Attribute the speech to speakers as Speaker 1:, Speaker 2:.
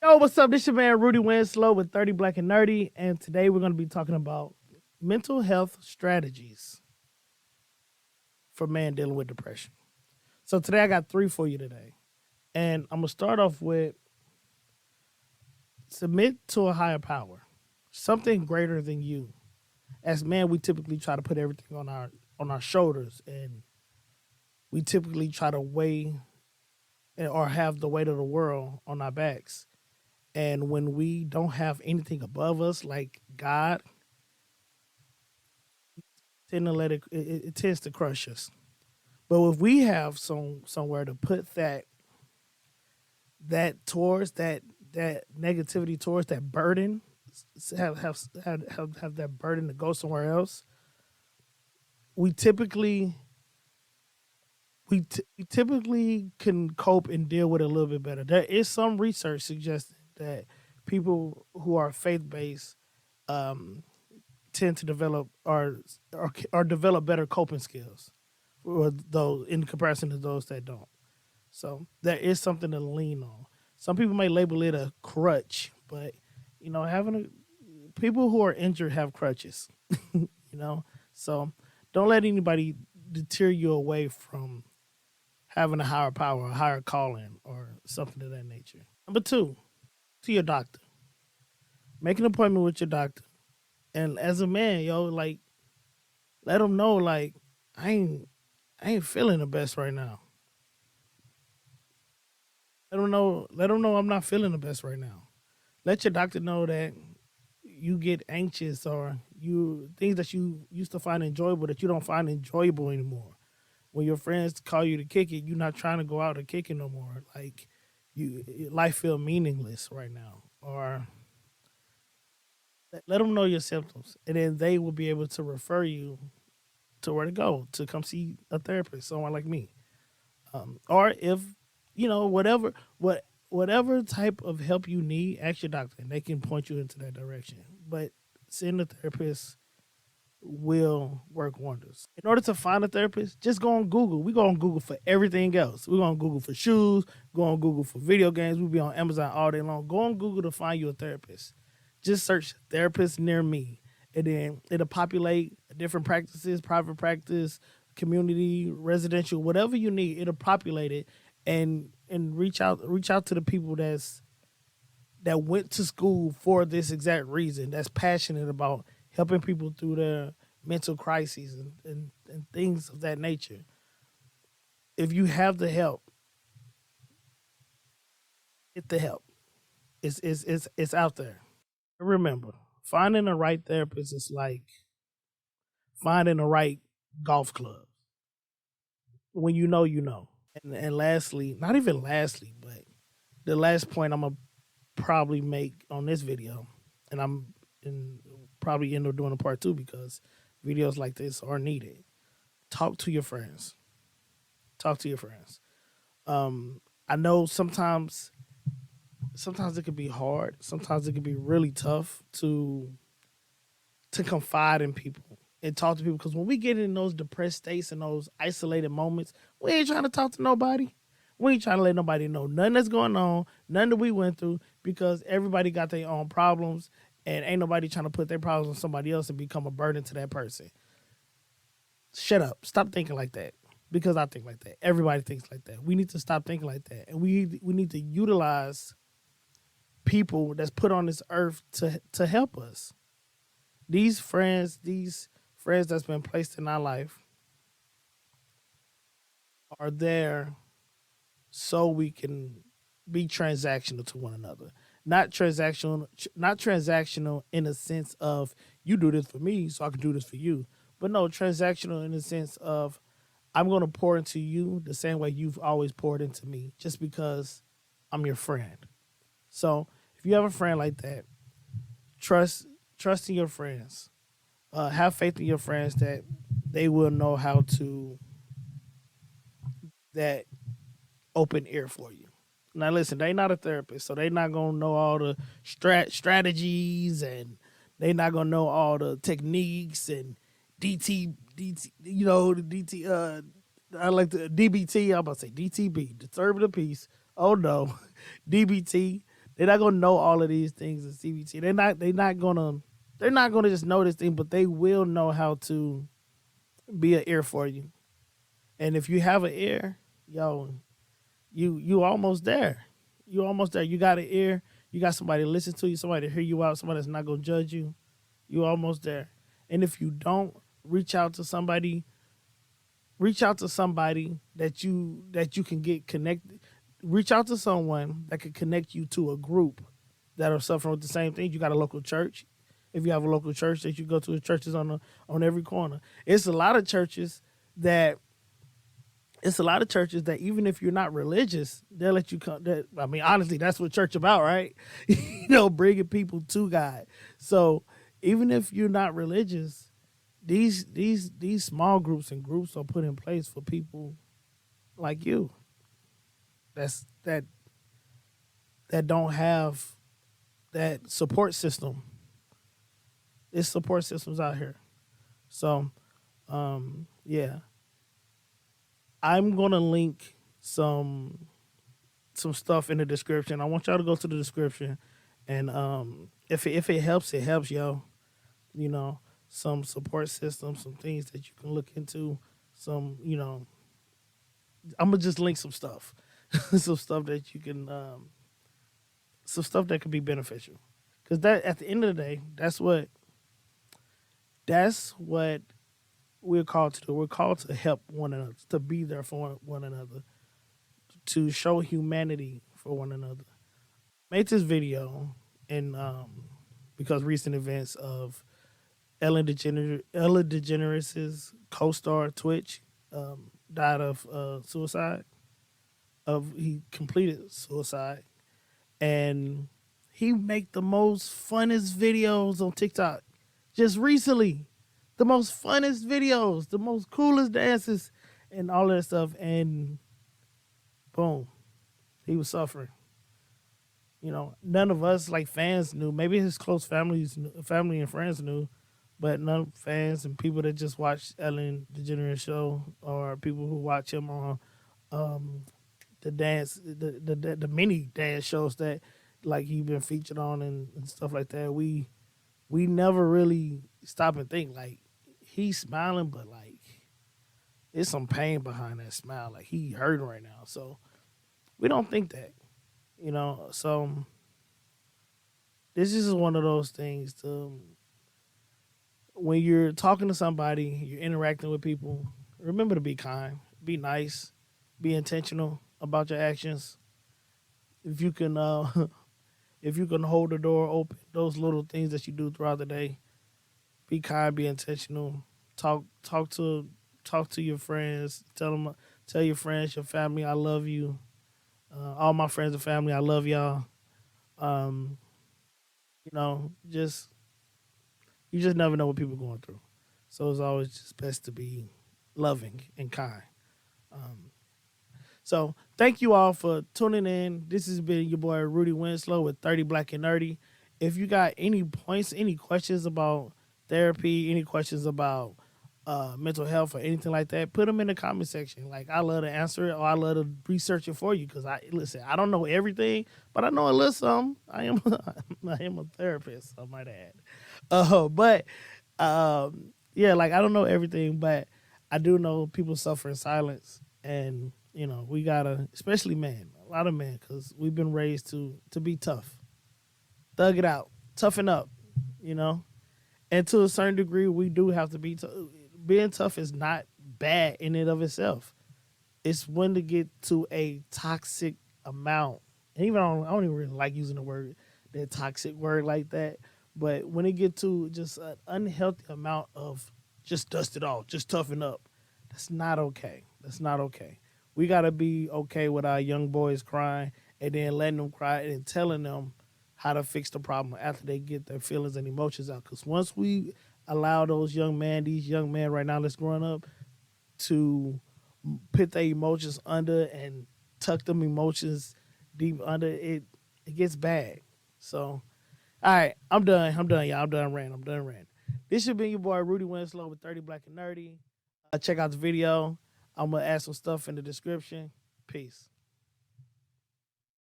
Speaker 1: Yo, what's up? This your man Rudy Winslow with 30 Black and Nerdy, and today we're going to be talking about mental health strategies for man dealing with depression. So today I got three for you today, and I'm gonna start off with submit to a higher power, something greater than you. As man, we typically try to put everything on our shoulders, and we typically try to weigh or have the weight of the world on our backs. And when we don't have anything above us, like God, tend to let it tends to crush us. But if we have somewhere to put that towards that negativity towards that burden, have that burden to go somewhere else, we typically we typically can cope and deal with it a little bit better. There is some research suggesting that people who are faith based um, tend to develop or develop better coping skills, or those in comparison to those that don't. So there is something to lean on. Some people may label it a crutch, but having people who are injured have crutches. So don't let anybody deter you away from having a higher power, a higher calling, or something of that nature. Number two, to your doctor. Make an appointment with your doctor, and as a man, like, let them know, like, I ain't I ain't feeling the best right now. Let them know I'm not feeling the best right now. Let your doctor know that you get anxious, or you things that you used to find enjoyable that you don't find enjoyable anymore. When your friends call you to kick it, you're not trying to go out and kick it no more. Like, life feel meaningless right now. Or let them know your symptoms, and then they will be able to refer you to where to go to come see a therapist, someone like me. Or if whatever type of help you need, ask your doctor, and they can point you into that direction. But seeing a therapist will work wonders. In order to find a therapist, just go on Google. We go on Google for everything else. We go on Google for shoes, go on Google for video games. We be on Amazon all day long. Go on Google to find you a therapist. Just search therapist near me, and then it'll populate different practices, private practice, community, residential, whatever you need. It'll populate it, and reach out to the people that went to school for this exact reason, that's passionate about helping people through their mental crises and things of that nature. If you have the help, get the help. It's out there. Remember, finding the right therapist is like finding the right golf club. When you know, you know. And lastly, not even lastly, but the last point I'm gonna probably make on this video, and probably end up doing a part two because videos like this are needed. Talk to your friends. Talk to your friends. I know sometimes it could be hard. Sometimes it could be really tough to confide in people and talk to people, because when we get in those depressed states and those isolated moments, we ain't trying to talk to nobody. We ain't trying to let nobody know nothing that's going on, nothing that we went through, because everybody got their own problems, and ain't nobody trying to put their problems on somebody else and become a burden to that person. Shut up. Stop thinking like that. Because I think like that. Everybody thinks like that. We need to stop thinking like that. And we need to utilize people that's put on this earth to help us. These friends that's been placed in our life are there so we can be transactional to one another. Not transactional in a sense of you do this for me so I can do this for you. But no, transactional in the sense of I'm going to pour into you the same way you've always poured into me, just because I'm your friend. So if you have a friend like that, trust trust in your friends. Have faith in your friends that they will know how to that open ear for you. Now listen, they not a therapist, so they not gonna know all the strategies, and they not gonna know all the techniques and DT, the DT. I like the DBT. I'm about to say DTB, disturb the peace. Oh no, DBT. They're not gonna know all of these things in CBT. They're not gonna just know this thing, but they will know how to be an ear for you. And if you have an ear, yo, you almost there. You almost there. You got an ear. You got somebody to listen to you, somebody to hear you out, somebody that's not gonna judge you. You almost there. And if you don't, reach out to somebody. Reach out to somebody that you can get connected. Reach out to someone that can connect you to a group that are suffering with the same thing. You got a local church. If you have a local church that you go to, the churches on every corner. It's a lot of churches that even if you're not religious, they'll let you come. I mean, honestly, that's what church about, right? Bringing people to God. So even if you're not religious, these small groups and groups are put in place for people like you. That don't have that support system. There's support systems out here. So, yeah. I'm gonna link some stuff in the description. I want y'all to go to the description, and if it helps, it helps, yo. Some support systems, some things that you can look into. I'm gonna just link some stuff, some stuff that you can, some stuff that could be beneficial. Because that, at the end of the day, that's what we're called to do. We're called to help one another, to be there for one another, to show humanity for one another. Made this video in because recent events of Ellen DeGeneres' co-star Twitch died of suicide. He completed suicide, and he make the most funnest videos on TikTok. Just recently, the most funnest videos, the most coolest dances, and all that stuff. And boom, he was suffering. None of us like fans knew. Maybe his close family and friends knew, but none fans and people that just watch Ellen DeGeneres show, or people who watch him on the mini dance shows that like he been featured on and stuff like that. We never really stop and think like he's smiling, but like there's some pain behind that smile. Like he hurting right now. So we don't think that, So this is one of those things to, when you're talking to somebody, you're interacting with people, remember to be kind, be nice, be intentional about your actions. If you can, if you can hold the door open, those little things that you do throughout the day, be kind, be intentional. Talk to your friends. Tell your friends, your family, I love you. All my friends and family, I love y'all. Just you just never know what people are going through. So it's always just best to be loving and kind. So thank you all for tuning in. This has been your boy Rudy Winslow with 30 Black and Nerdy. If you got any points, any questions about therapy, any questions about mental health or anything like that, put them in the comment section. Like, I love to answer it, or I love to research it for you, because I don't know everything, but I know a little something. I am a therapist, I might add. Yeah, like, I don't know everything, but I do know people suffer in silence, and we gotta, especially men, a lot of men, because we've been raised to be tough, thug it out, toughen up, and to a certain degree, we do have to be being tough is not bad in and of itself. It's when to get to a toxic amount. And even I don't even really like using that toxic word like that. But when it get to just an unhealthy amount of just dust it off, just toughen up, that's not okay. That's not okay. We got to be okay with our young boys crying and then letting them cry and telling them how to fix the problem after they get their feelings and emotions out. Because once we allow these young men right now that's growing up, to put their emotions under and tuck them emotions deep under, it gets bad. So, all right, I'm done, y'all. I'm done ranting. This should be your boy Rudy Winslow with 30 Black and Nerdy. Check out the video. I'm going to add some stuff in the description. Peace.